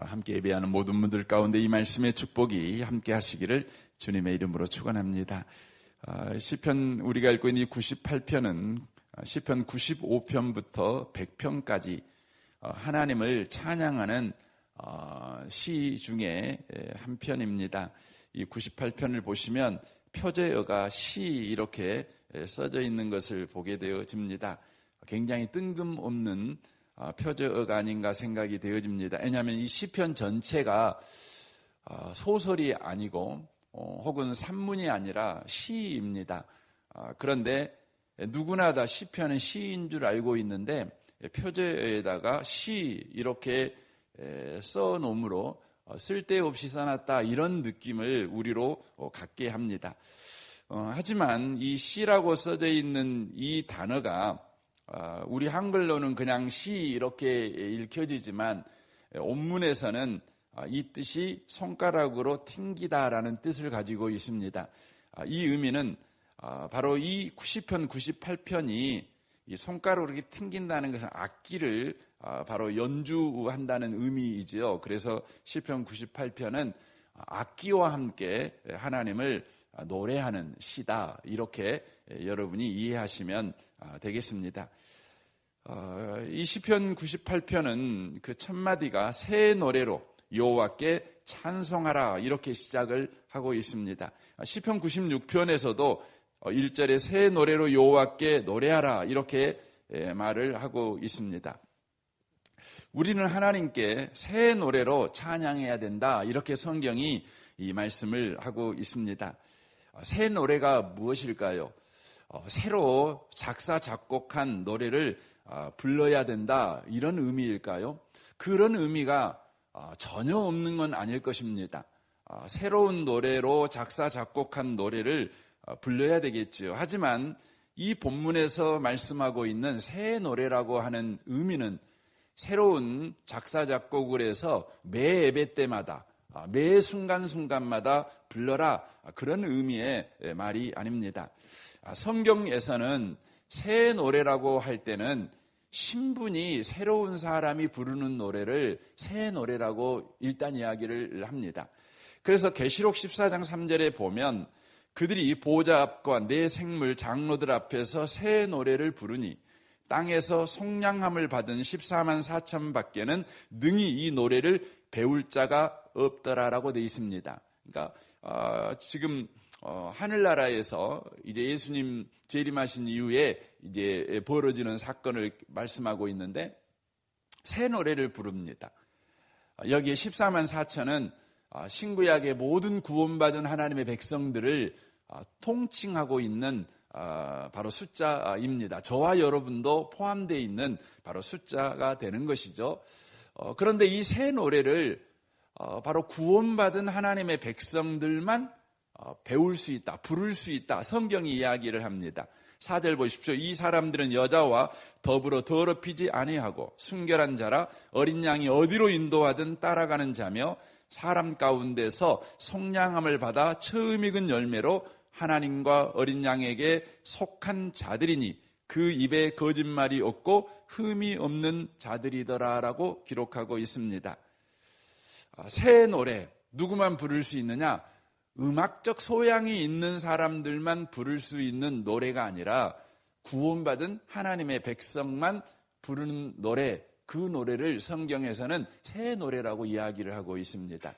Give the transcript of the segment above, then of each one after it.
함께 예배하는 모든 분들 가운데 이 말씀의 축복이 함께 하시기를 주님의 이름으로 축원합니다. 시편 우리가 읽고 있는 이 98편은 시편 95편부터 100편까지 하나님을 찬양하는 시 중에 한 편입니다. 이 98편을 보시면 표제어가 시 이렇게 써져 있는 것을 보게 되어집니다. 굉장히 뜬금없는 표제어가 아닌가 생각이 되어집니다. 왜냐하면 이 시편 전체가 소설이 아니고 혹은 산문이 아니라 시입니다. 그런데 누구나 다 시편은 시인 줄 알고 있는데 표제에다가 시 이렇게 써놓으므로 쓸데없이 써놨다 이런 느낌을 우리로 갖게 합니다. 하지만 이 시라고 써져 있는 이 단어가 우리 한글로는 그냥 시 이렇게 읽혀지지만 원문에서는 이 뜻이 손가락으로 튕기다라는 뜻을 가지고 있습니다. 이 의미는 바로 이 시편 98편이 이 손가락으로 이렇게 튕긴다는 것은 악기를 바로 연주한다는 의미이지요. 그래서 시편 98편은 악기와 함께 하나님을 노래하는 시다. 이렇게 여러분이 이해하시면 되겠습니다. 이 시편 98편은 그 첫 마디가 새 노래로 여호와께 찬송하라 이렇게 시작을 하고 있습니다. 시편 96편에서도 1절에 새 노래로 여호와께 노래하라 이렇게 말을 하고 있습니다. 우리는 하나님께 새 노래로 찬양해야 된다 이렇게 성경이 이 말씀을 하고 있습니다. 새 노래가 무엇일까요? 새로 작사 작곡한 노래를 불러야 된다 이런 의미일까요? 그런 의미가 전혀 없는 건 아닐 것입니다. 새로운 노래로 작사 작곡한 노래를 불러야 되겠지요. 하지만 이 본문에서 말씀하고 있는 새 노래라고 하는 의미는 새로운 작사 작곡을 해서 매 예배 때마다 매 순간순간마다 불러라 그런 의미의 말이 아닙니다. 성경에서는 새 노래라고 할 때는 신분이 새로운 사람이 부르는 노래를 새 노래라고 일단 이야기를 합니다. 그래서 계시록 14장 3절에 보면 그들이 보좌 앞과 내 생물 장로들 앞에서 새 노래를 부르니 땅에서 속량함을 받은 14만 4천 밖에는 능히 이 노래를 배울 자가 없더라라고 되어 있습니다. 그러니까 지금 하늘나라에서 이제 예수님 재림하신 이후에 이제 벌어지는 사건을 말씀하고 있는데 새 노래를 부릅니다. 여기에 14만 4천은 신구약의 모든 구원받은 하나님의 백성들을 통칭하고 있는 바로 숫자입니다. 저와 여러분도 포함되어 있는 바로 숫자가 되는 것이죠. 그런데 이 새 노래를 바로 구원받은 하나님의 백성들만 배울 수 있다, 부를 수 있다. 성경이 이야기를 합니다. 4절 보십시오. 이 사람들은 여자와 더불어 더럽히지 아니하고 순결한 자라 어린 양이 어디로 인도하든 따라가는 자며 사람 가운데서 속량함을 받아 처음 익은 열매로 하나님과 어린 양에게 속한 자들이니 그 입에 거짓말이 없고 흠이 없는 자들이더라라고 기록하고 있습니다. 새 노래 누구만 부를 수 있느냐? 음악적 소양이 있는 사람들만 부를 수 있는 노래가 아니라 구원받은 하나님의 백성만 부르는 노래, 그 노래를 성경에서는 새 노래라고 이야기를 하고 있습니다.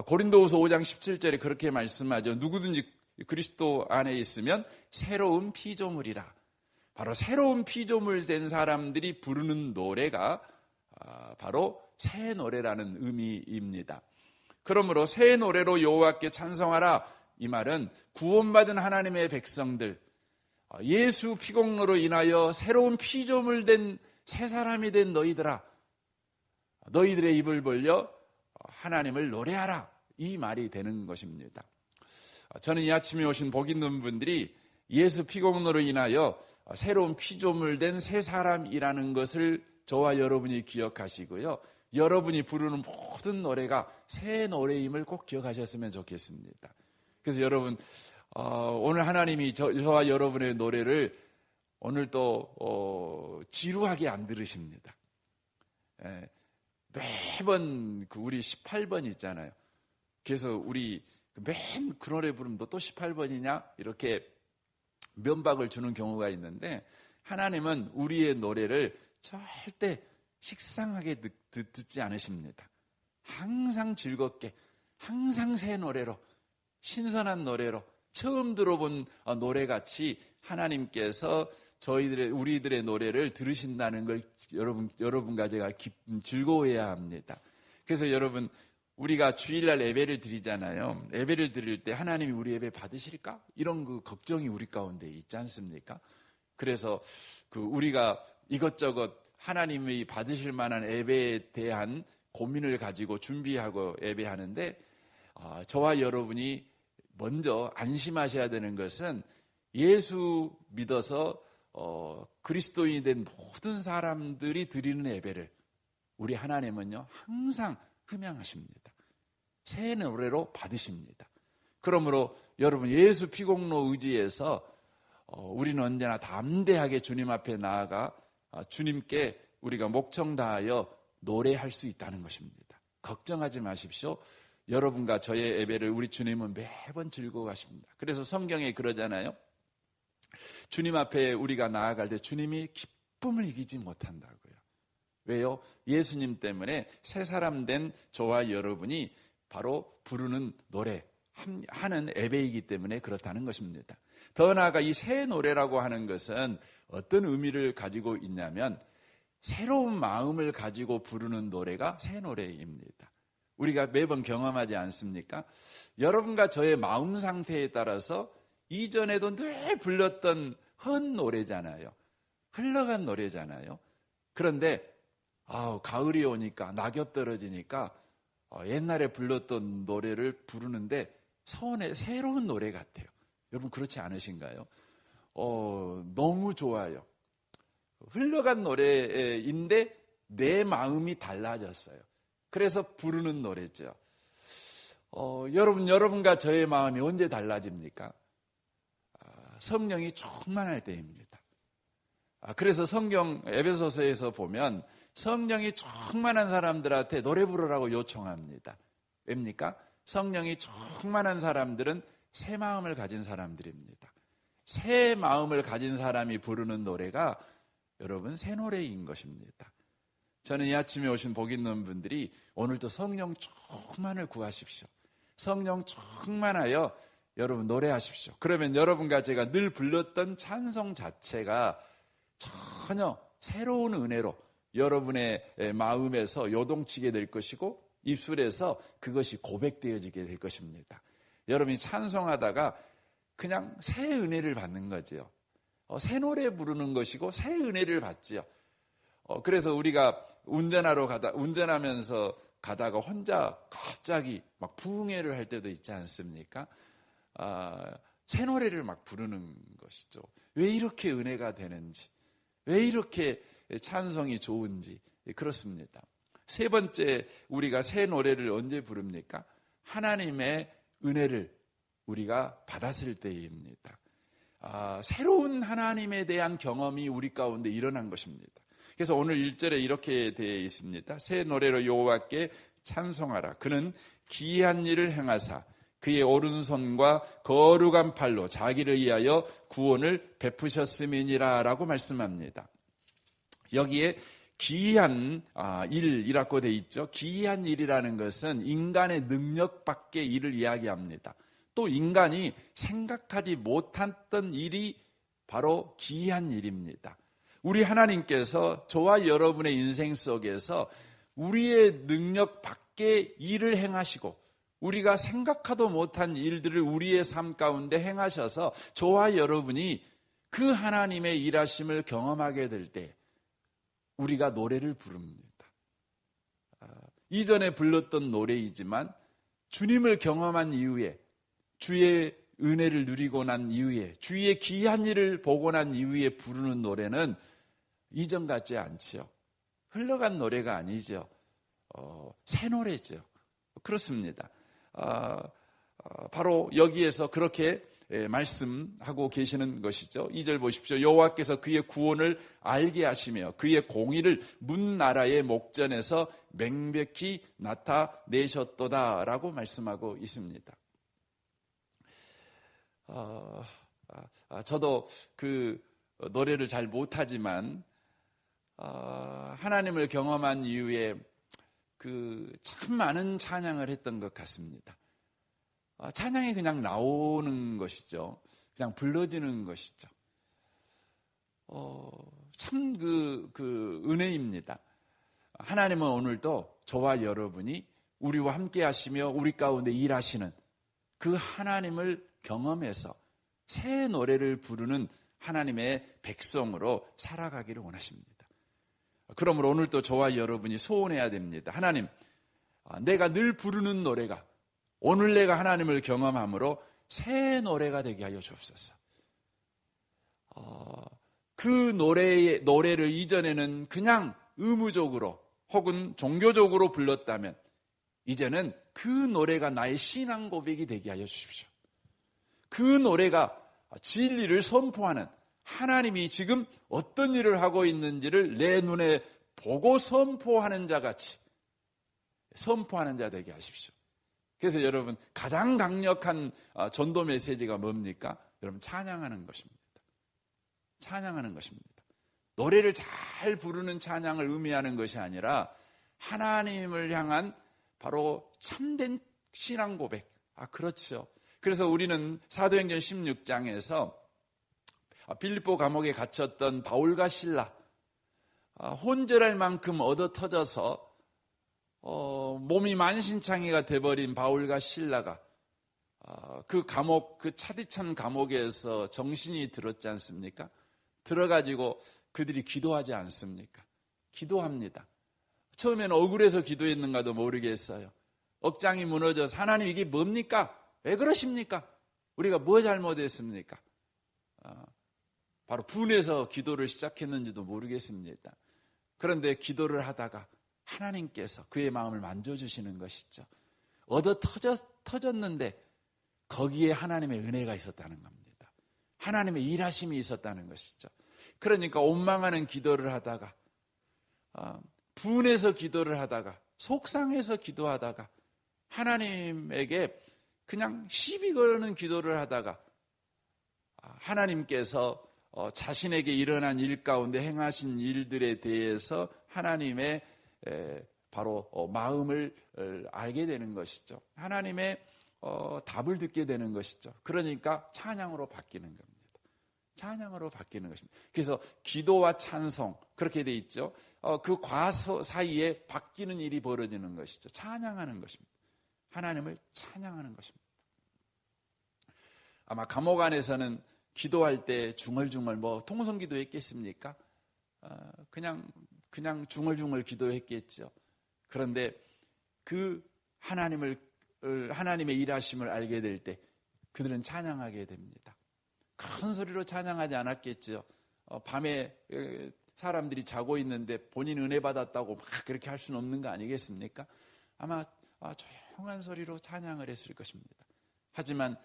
고린도후서 5장 17절에 그렇게 말씀하죠. 누구든지 그리스도 안에 있으면 새로운 피조물이라. 바로 새로운 피조물 된 사람들이 부르는 노래가 바로 새 노래라는 의미입니다. 그러므로 새 노래로 여호와께 찬송하라 이 말은 구원받은 하나님의 백성들, 예수 피공로로 인하여 새로운 피조물 된 새 사람이 된 너희들아, 너희들의 입을 벌려 하나님을 노래하라 이 말이 되는 것입니다. 저는 이 아침에 오신 복 있는 분들이 예수 피공로로 인하여 새로운 피조물 된 새 사람이라는 것을 저와 여러분이 기억하시고요. 여러분이 부르는 모든 노래가 새 노래임을 꼭 기억하셨으면 좋겠습니다. 그래서 여러분 오늘 하나님이 저와 여러분의 노래를 오늘 또 지루하게 안 들으십니다. 매번 우리 18번 있잖아요. 그래서 우리 맨 그 노래 부르면 너 또 18번이냐? 이렇게 면박을 주는 경우가 있는데, 하나님은 우리의 노래를 절대 식상하게 듣지 않으십니다. 항상 즐겁게, 항상 새 노래로, 신선한 노래로, 처음 들어본 노래같이 하나님께서 우리들의 노래를 들으신다는 걸 여러분과 제가 즐거워해야 합니다. 그래서 여러분, 우리가 주일날 예배를 드리잖아요. 예배를 드릴 때 하나님이 우리 예배 받으실까? 이런 그 걱정이 우리 가운데 있지 않습니까? 그래서 우리가 이것저것 하나님이 받으실 만한 예배에 대한 고민을 가지고 준비하고 예배하는데, 저와 여러분이 먼저 안심하셔야 되는 것은 예수 믿어서 그리스도인이 된 모든 사람들이 드리는 예배를 우리 하나님은요 항상 흠양하십니다. 새 노래로 받으십니다. 그러므로 여러분, 예수 피공로 의지해서 우리는 언제나 담대하게 주님 앞에 나아가 주님께 우리가 목청 다하여 노래할 수 있다는 것입니다. 걱정하지 마십시오. 여러분과 저의 예배를 우리 주님은 매번 즐거워하십니다. 그래서 성경에 그러잖아요. 주님 앞에 우리가 나아갈 때 주님이 기쁨을 이기지 못한다고요. 왜요? 예수님 때문에 새 사람 된 저와 여러분이 바로 부르는 노래, 하는 예배이기 때문에 그렇다는 것입니다. 더 나아가 이 새 노래라고 하는 것은 어떤 의미를 가지고 있냐면, 새로운 마음을 가지고 부르는 노래가 새 노래입니다. 우리가 매번 경험하지 않습니까? 여러분과 저의 마음 상태에 따라서 이전에도 늘 불렀던 헌 노래잖아요. 흘러간 노래잖아요. 그런데 가을이 오니까, 낙엽 떨어지니까 옛날에 불렀던 노래를 부르는데 새로운 노래 같아요. 여러분 그렇지 않으신가요? 너무 좋아요. 흘러간 노래인데 내 마음이 달라졌어요. 그래서 부르는 노래죠. 여러분과 저의 마음이 언제 달라집니까? 성령이 충만할 때입니다. 그래서 성경 에베소서에서 보면 성령이 충만한 사람들한테 노래 부르라고 요청합니다. 왜입니까? 성령이 충만한 사람들은 새 마음을 가진 사람들입니다. 새 마음을 가진 사람이 부르는 노래가 여러분 새 노래인 것입니다. 저는 이 아침에 오신 복 있는 분들이 오늘도 성령 충만을 구하십시오. 성령 충만하여 여러분 노래하십시오. 그러면 여러분과 제가 늘 불렀던 찬송 자체가 전혀 새로운 은혜로 여러분의 마음에서 요동치게 될 것이고 입술에서 그것이 고백되어지게 될 것입니다. 여러분이 찬송하다가 그냥 새 은혜를 받는 거죠. 새 노래 부르는 것이고 새 은혜를 받지요. 그래서 우리가 운전하면서 가다가 혼자 갑자기 막 부흥회를 할 때도 있지 않습니까? 새 노래를 막 부르는 것이죠. 왜 이렇게 은혜가 되는지, 왜 이렇게 찬송이 좋은지 그렇습니다. 세 번째, 우리가 새 노래를 언제 부릅니까? 하나님의 은혜를 우리가 받았을 때입니다. 새로운 하나님에 대한 경험이 우리 가운데 일어난 것입니다. 그래서 오늘 1절에 이렇게 되어 있습니다. 새 노래로 여호와께 찬송하라. 그는 기이한 일을 행하사 그의 오른손과 거룩한 팔로 자기를 위하여 구원을 베푸셨음이니라 라고 말씀합니다. 여기에 기이한 일이라고 되어 있죠. 기이한 일이라는 것은 인간의 능력 밖의 일을 이야기합니다. 또 인간이 생각하지 못했던 일이 바로 기이한 일입니다. 우리 하나님께서 저와 여러분의 인생 속에서 우리의 능력 밖의 일을 행하시고 우리가 생각하도 못한 일들을 우리의 삶 가운데 행하셔서 저와 여러분이 그 하나님의 일하심을 경험하게 될 때 우리가 노래를 부릅니다. 이전에 불렀던 노래이지만 주님을 경험한 이후에, 주의 은혜를 누리고 난 이후에, 주의 기이한 일을 보고 난 이후에 부르는 노래는 이전 같지 않지요. 흘러간 노래가 아니죠. 새 노래죠. 그렇습니다. 바로 여기에서 그렇게 말씀하고 계시는 것이죠. 2절 보십시오. 여호와께서 그의 구원을 알게 하시며 그의 공의를 문 나라의 목전에서 명백히 나타내셨도다라고 말씀하고 있습니다. 저도 그 노래를 잘 못하지만 하나님을 경험한 이후에 그 참 많은 찬양을 했던 것 같습니다. 찬양이 그냥 나오는 것이죠. 그냥 불러지는 것이죠. 참 그 은혜입니다. 하나님은 오늘도 저와 여러분이 우리와 함께 하시며 우리 가운데 일하시는 그 하나님을 경험해서 새 노래를 부르는 하나님의 백성으로 살아가기를 원하십니다. 그러므로 오늘도 저와 여러분이 소원해야 됩니다. 하나님, 내가 늘 부르는 노래가 오늘 내가 하나님을 경험함으로 새 노래가 되게 하여 주옵소서. 그 노래를 이전에는 그냥 의무적으로 혹은 종교적으로 불렀다면 이제는 그 노래가 나의 신앙 고백이 되게 하여 주십시오. 그 노래가 진리를 선포하는 하나님이 지금 어떤 일을 하고 있는지를 내 눈에 보고 선포하는 자 같이 선포하는 자 되게 하십시오. 그래서 여러분 가장 강력한 전도 메시지가 뭡니까? 여러분 찬양하는 것입니다. 찬양하는 것입니다. 노래를 잘 부르는 찬양을 의미하는 것이 아니라 하나님을 향한 바로 참된 신앙 고백. 그렇죠. 그래서 우리는 사도행전 16장에서 빌립보 감옥에 갇혔던 바울과 실라, 혼절할 만큼 얻어 터져서 몸이 만신창이가 돼버린 바울과 실라가 그 감옥, 그 차디찬 감옥에서 정신이 들었지 않습니까? 들어가지고 그들이 기도하지 않습니까? 기도합니다. 처음에는 억울해서 기도했는가도 모르겠어요. 억장이 무너져서 하나님 이게 뭡니까? 왜 그러십니까? 우리가 뭐 잘못했습니까? 바로 분해서 기도를 시작했는지도 모르겠습니다. 그런데 기도를 하다가 하나님께서 그의 마음을 만져주시는 것이죠. 얻어 터졌는데 거기에 하나님의 은혜가 있었다는 겁니다. 하나님의 일하심이 있었다는 것이죠. 그러니까 원망하는 기도를 하다가 분해서 기도를 하다가 속상해서 기도하다가 하나님에게 그냥 시비 거는 기도를 하다가 하나님께서 자신에게 일어난 일 가운데 행하신 일들에 대해서 하나님의 바로 마음을 알게 되는 것이죠. 하나님의 답을 듣게 되는 것이죠. 그러니까 찬양으로 바뀌는 겁니다. 찬양으로 바뀌는 것입니다. 그래서 기도와 찬송 그렇게 돼 있죠. 그 과서 사이에 바뀌는 일이 벌어지는 것이죠. 찬양하는 것입니다. 하나님을 찬양하는 것입니다. 아마 감옥 안에서는 기도할 때 중얼중얼 통성기도 했겠습니까? 그냥 중얼중얼 기도했겠죠. 그런데 그 하나님의 일하심을 알게 될 때 그들은 찬양하게 됩니다. 큰 소리로 찬양하지 않았겠죠. 밤에 사람들이 자고 있는데 본인 은혜 받았다고 막 그렇게 할 수는 없는 거 아니겠습니까? 아마 조용한 소리로 찬양을 했을 것입니다. 하지만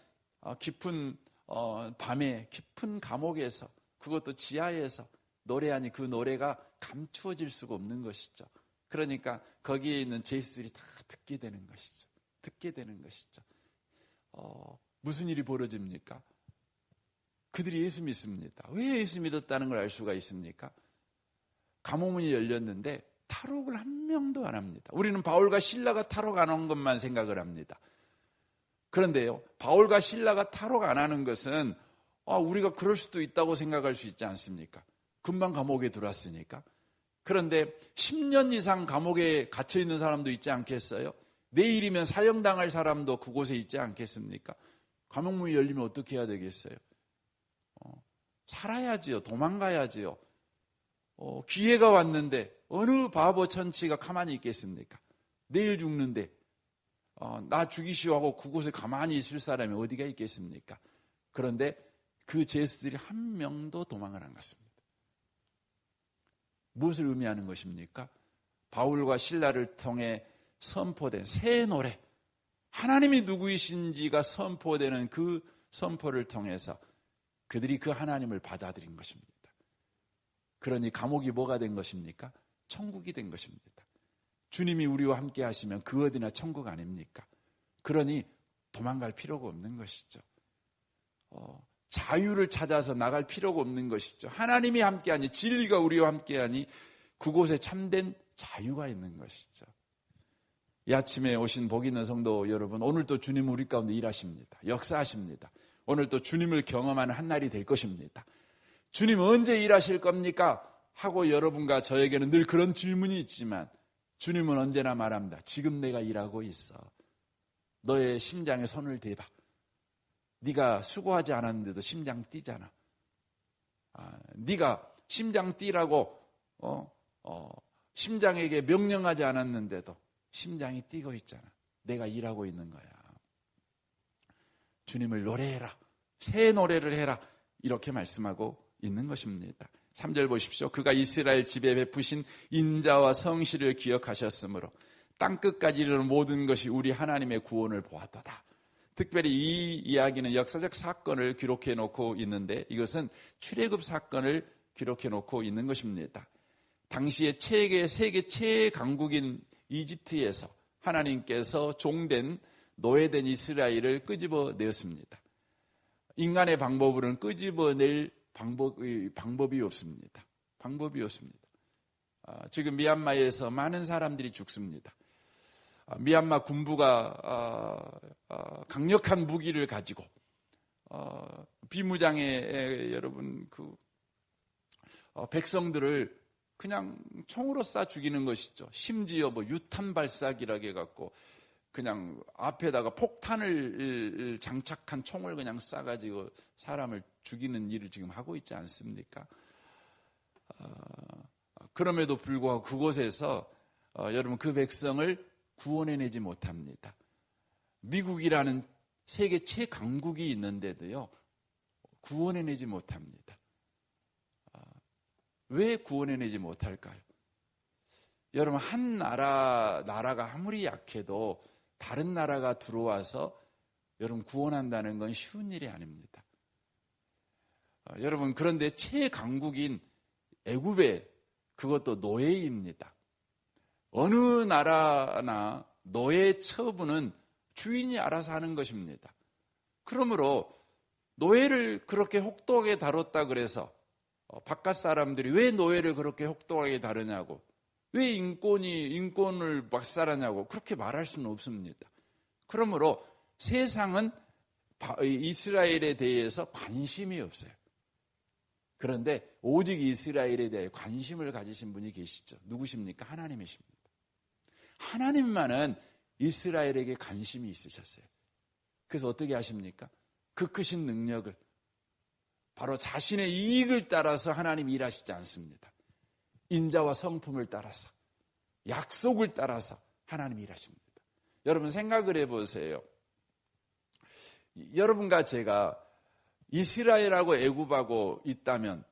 깊은 밤에 깊은 감옥에서 그것도 지하에서 노래하니 그 노래가 감추어질 수가 없는 것이죠. 그러니까 거기에 있는 죄수들이 다 듣게 되는 것이죠. 듣게 되는 것이죠. 무슨 일이 벌어집니까? 그들이 예수 믿습니다. 왜 예수 믿었다는 걸 알 수가 있습니까? 감옥문이 열렸는데 탈옥을 한 명도 안 합니다. 우리는 바울과 실라가 탈옥 안 한 것만 생각을 합니다. 그런데요, 바울과 실라가 탈옥 안 하는 것은 우리가 그럴 수도 있다고 생각할 수 있지 않습니까? 금방 감옥에 들어왔으니까. 그런데 10년 이상 감옥에 갇혀 있는 사람도 있지 않겠어요? 내일이면 사형당할 사람도 그곳에 있지 않겠습니까? 감옥문이 열리면 어떻게 해야 되겠어요? 살아야지요. 도망가야지요. 기회가 왔는데 어느 바보 천치가 가만히 있겠습니까? 내일 죽는데 나 죽이시오 하고 그곳에 가만히 있을 사람이 어디가 있겠습니까? 그런데 그 죄수들이 한 명도 도망을 안 갔습니다. 무엇을 의미하는 것입니까? 바울과 실라를 통해 선포된 새 노래, 하나님이 누구이신지가 선포되는 그 선포를 통해서 그들이 그 하나님을 받아들인 것입니다. 그러니 감옥이 뭐가 된 것입니까? 천국이 된 것입니다. 주님이 우리와 함께 하시면 그 어디나 천국 아닙니까? 그러니 도망갈 필요가 없는 것이죠. 자유를 찾아서 나갈 필요가 없는 것이죠. 하나님이 함께하니, 진리가 우리와 함께하니 그곳에 참된 자유가 있는 것이죠. 이 아침에 오신 복 있는 성도 여러분, 오늘 또 주님 우리 가운데 일하십니다. 역사하십니다. 오늘 또 주님을 경험하는 한 날이 될 것입니다. 주님 언제 일하실 겁니까? 하고 여러분과 저에게는 늘 그런 질문이 있지만 주님은 언제나 말합니다. 지금 내가 일하고 있어. 너의 심장에 손을 대봐. 네가 수고하지 않았는데도 심장 뛰잖아. 네가 심장 뛰라고 심장에게 명령하지 않았는데도 심장이 뛰고 있잖아. 내가 일하고 있는 거야. 주님을 노래해라. 새 노래를 해라. 이렇게 말씀하고 있는 것입니다. 3절 보십시오. 그가 이스라엘 집에 베푸신 인자와 성실을 기억하셨으므로 땅끝까지 이르는 모든 것이 우리 하나님의 구원을 보았도다. 특별히 이 이야기는 역사적 사건을 기록해 놓고 있는데 이것은 출애굽 사건을 기록해 놓고 있는 것입니다. 당시에 세계 최강국인 이집트에서 하나님께서 종된 노예된 이스라엘을 끄집어내었습니다. 인간의 방법으로는 끄집어낼 방법이 없습니다. 방법이 없습니다. 지금 미얀마에서 많은 사람들이 죽습니다. 미얀마 군부가 강력한 무기를 가지고 비무장의 여러분 백성들을 그냥 총으로 쏴 죽이는 것이죠. 심지어 유탄 발사기라고 해갖고 그냥 앞에다가 폭탄을 장착한 총을 그냥 쏴가지고 사람을 죽이는 일을 지금 하고 있지 않습니까? 그럼에도 불구하고 그곳에서 여러분 그 백성을 구원해내지 못합니다. 미국이라는 세계 최강국이 있는데도요 구원해내지 못합니다. 왜 구원해내지 못할까요? 여러분 한 나라가 아무리 약해도 다른 나라가 들어와서 여러분 구원한다는 건 쉬운 일이 아닙니다. 여러분 그런데 최강국인 애굽에 그것도 노예입니다. 어느 나라나 노예 처분은 주인이 알아서 하는 것입니다. 그러므로 노예를 그렇게 혹독하게 다뤘다 그래서 바깥 사람들이 왜 노예를 그렇게 혹독하게 다루냐고, 왜 인권을 박살하냐고 그렇게 말할 수는 없습니다. 그러므로 세상은 이스라엘에 대해서 관심이 없어요. 그런데 오직 이스라엘에 대해 관심을 가지신 분이 계시죠. 누구십니까? 하나님이십니다. 하나님만은 이스라엘에게 관심이 있으셨어요. 그래서 어떻게 하십니까? 그 크신 능력을 바로 자신의 이익을 따라서 하나님이 일하시지 않습니다. 인자와 성품을 따라서, 약속을 따라서 하나님이 일하십니다. 여러분 생각을 해보세요. 여러분과 제가 이스라엘하고 애굽하고 있다면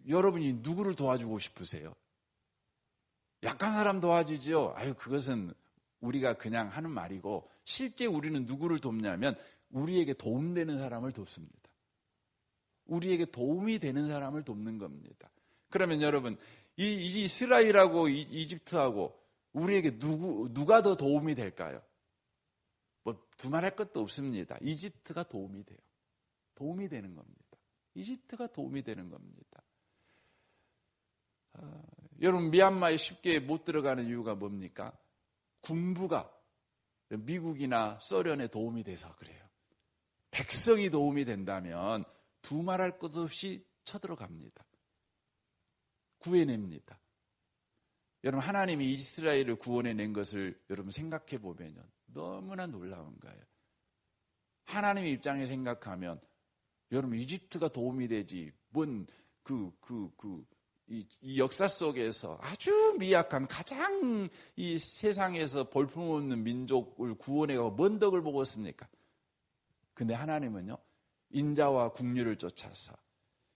여러분이 누구를 도와주고 싶으세요? 약한 사람 도와주죠. 그것은 우리가 그냥 하는 말이고 실제 우리는 누구를 돕냐면 우리에게 도움되는 사람을 돕습니다. 우리에게 도움이 되는 사람을 돕는 겁니다. 그러면 여러분 이 이스라엘하고 이집트하고 우리에게 누가 더 도움이 될까요? 두말할 것도 없습니다. 이집트가 도움이 돼요. 도움이 되는 겁니다. 이집트가 도움이 되는 겁니다. 여러분 미얀마에 쉽게 못 들어가는 이유가 뭡니까? 군부가 미국이나 소련에 도움이 돼서 그래요. 백성이 도움이 된다면 두말할 것 없이 쳐들어갑니다. 구해냅니다. 여러분 하나님이 이스라엘을 구원해낸 것을 여러분 생각해 보면 너무나 놀라운 거예요. 하나님의 입장에 생각하면 여러분 이집트가 도움이 되지 이 역사 속에서 아주 미약한 가장 이 세상에서 볼품없는 민족을 구원해가고 뭔 덕을 보겠습니까? 근데 하나님은요 인자와 긍휼을 쫓아서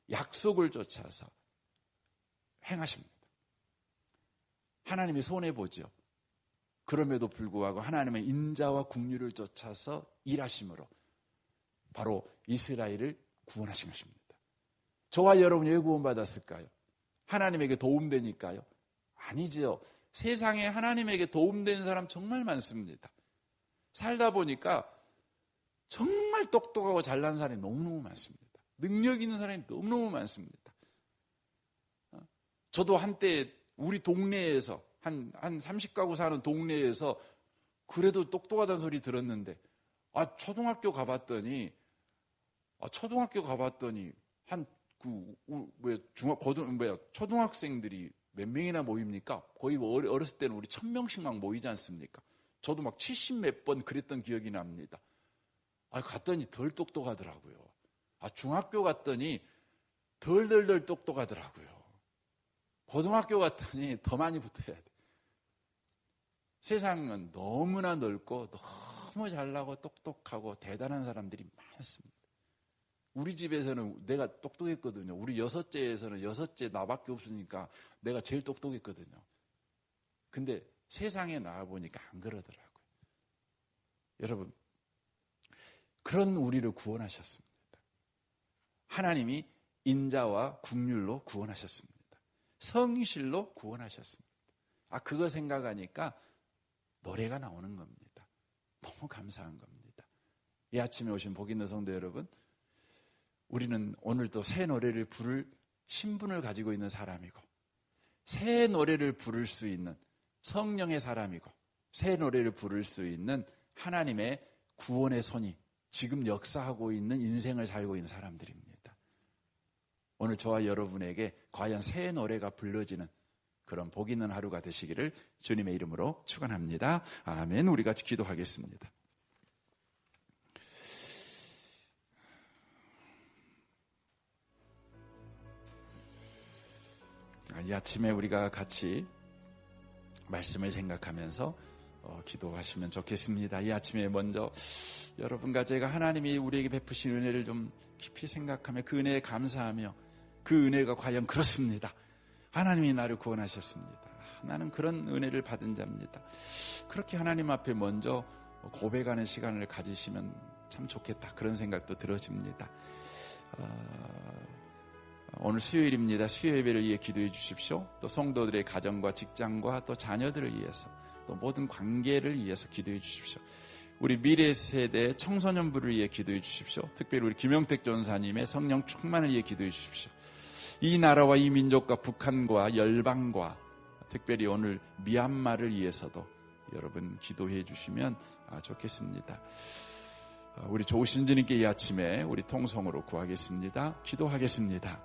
약속을 쫓아서 행하십니다. 하나님이 손해보죠. 그럼에도 불구하고 하나님의 인자와 긍휼을 쫓아서 일하심으로 바로 이스라엘을 구원하신 것입니다. 저와 여러분이 왜 구원받았을까요? 하나님에게 도움되니까요? 아니지요. 세상에 하나님에게 도움되는 사람 정말 많습니다. 살다 보니까 정말 똑똑하고 잘난 사람이 너무너무 많습니다. 능력 있는 사람이 너무너무 많습니다. 저도 한때 우리 동네에서 한 30가구 사는 동네에서 그래도 똑똑하다는 소리 들었는데 초등학교 가봤더니 초등학생들이 몇 명이나 모입니까? 거의 어렸을 때는 우리 1000명씩 막 모이지 않습니까? 저도 막 70몇 번 그랬던 기억이 납니다. 갔더니 덜 똑똑하더라고요. 중학교 갔더니 덜 똑똑하더라고요. 고등학교 갔더니 더 많이 붙어야 돼. 세상은 너무나 넓고 너무 잘나고 똑똑하고 대단한 사람들이 많습니다. 우리 집에서는 내가 똑똑했거든요. 우리 6째에서는 6째 나밖에 없으니까 내가 제일 똑똑했거든요. 근데 세상에 나와보니까 안 그러더라고요. 여러분, 그런 우리를 구원하셨습니다. 하나님이 인자와 국률로 구원하셨습니다. 성실로 구원하셨습니다. 그거 생각하니까 노래가 나오는 겁니다. 너무 감사한 겁니다. 이 아침에 오신 복 있는 성도 여러분, 우리는 오늘도 새 노래를 부를 신분을 가지고 있는 사람이고, 새 노래를 부를 수 있는 성령의 사람이고, 새 노래를 부를 수 있는 하나님의 구원의 손이 지금 역사하고 있는 인생을 살고 있는 사람들입니다. 오늘 저와 여러분에게 과연 새 노래가 불러지는 그런 복 있는 하루가 되시기를 주님의 이름으로 축원합니다. 아멘. 우리 같이 기도하겠습니다. 이 아침에 우리가 같이 말씀을 생각하면서 기도하시면 좋겠습니다. 이 아침에 먼저 여러분과 제가 하나님이 우리에게 베푸신 은혜를 좀 깊이 생각하며 그 은혜에 감사하며 그 은혜가 과연 그렇습니다. 하나님이 나를 구원하셨습니다. 나는 그런 은혜를 받은 자입니다. 그렇게 하나님 앞에 먼저 고백하는 시간을 가지시면 참 좋겠다. 그런 생각도 들어집니다. 오늘 수요일입니다. 수요 예배를 위해 기도해 주십시오. 또 성도들의 가정과 직장과 또 자녀들을 위해서 또 모든 관계를 위해서 기도해 주십시오. 우리 미래 세대 청소년부를 위해 기도해 주십시오. 특별히 우리 김영택 전사님의 성령 충만을 위해 기도해 주십시오. 이 나라와 이 민족과 북한과 열방과 특별히 오늘 미얀마를 위해서도 여러분 기도해 주시면 좋겠습니다. 우리 좋으신 주님께 이 아침에 우리 통성으로 구하겠습니다. 기도하겠습니다.